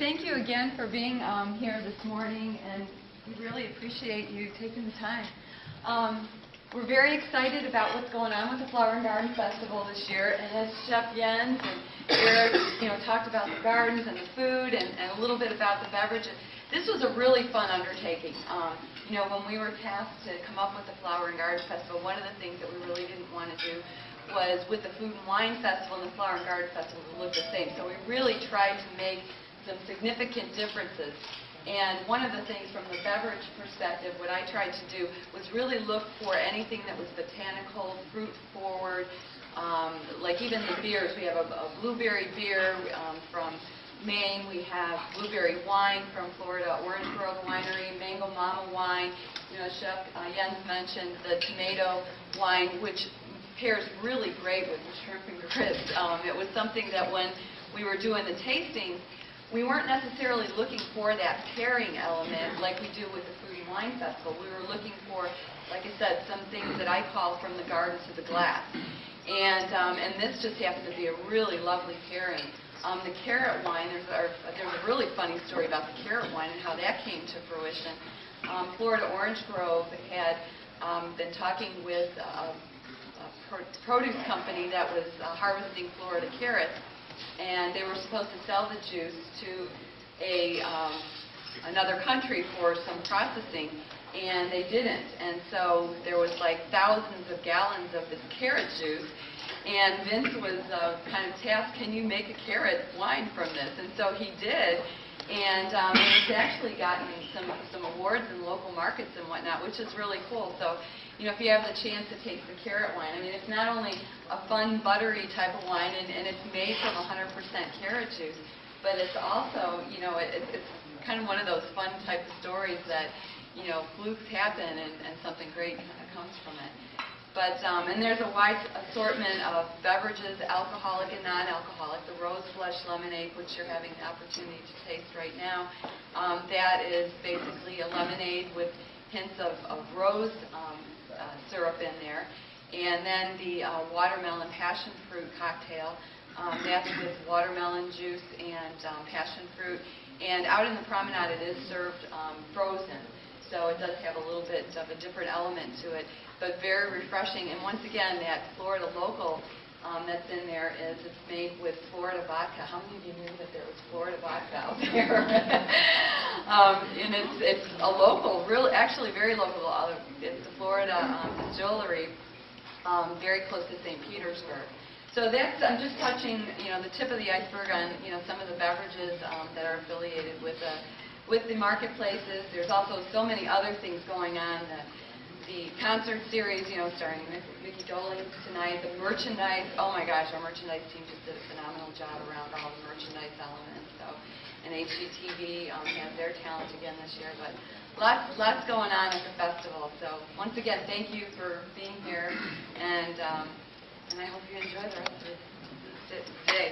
Thank you again for being here this morning, and we really appreciate you taking the time. We're very excited about what's going on with the Flower and Garden Festival this year, and as Chef Jens and Eric talked about the gardens and the food and a little bit about the beverages, this was a really fun undertaking. When we were tasked to come up with the Flower and Garden Festival, one of the things that we really didn't want to do was with the Food and Wine Festival and the Flower and Garden Festival to look the same. So we really tried to make some significant differences. And one of the things from the beverage perspective, what I tried to do was really look for anything that was botanical, fruit forward, like even the beers. We have a blueberry beer from Maine. We have blueberry wine from Florida, Orange Grove Winery, Mango Mama wine. Chef Jens mentioned the tomato wine, which pairs really great with the shrimp and grits. It was something that when we were doing the tastings, we weren't necessarily looking for that pairing element like we do with the Food and Wine Festival. We were looking for, like I said, some things that I call from the garden to the glass. And this just happened to be a really lovely pairing. The carrot wine, there's a really funny story about the carrot wine and how that came to fruition. Florida Orange Grove had been talking with a produce company that was harvesting Florida carrots, and they were supposed to sell the juice to another country for some processing, and they didn't. And so there was like thousands of gallons of this carrot juice, and Vince was kind of tasked, can you make a carrot wine from this? And so he did, and it's actually gotten some awards in local markets and whatnot, which is really cool. So, if you have the chance to taste the carrot wine, it's not only a fun, buttery type of wine, and it's made from 100% carrot juice, but it's also, it's kind of one of those fun type of stories that, flukes happen and something great comes from it. But, and there's a wide assortment of beverages, alcoholic and non-alcoholic. The Rose Flush Lemonade, which you're having the opportunity to taste right now, that is basically a lemonade with hints of rose syrup in there. And then the watermelon passion fruit cocktail, that's with watermelon juice and passion fruit. And out in the promenade it is served frozen, so it does have a little bit of a different element to it, but very refreshing. And once again, that Florida local that's in there it's made with Florida vodka. How many of you knew that there was Florida vodka out there? And it's a local, actually very local. It's the Florida distillery, very close to St. Petersburg. So I'm just touching, the tip of the iceberg on, some of the beverages that are affiliated with the marketplaces. There's also so many other things going on. The concert series, starring Mickey Dolenz tonight. The merchandise, oh my gosh, our merchandise team just did a phenomenal job around all the merchandise elements. So, and HGTV has their talent again this year, but lots going on at the festival. So once again, thank you for being here, and I hope you enjoy the rest of the day.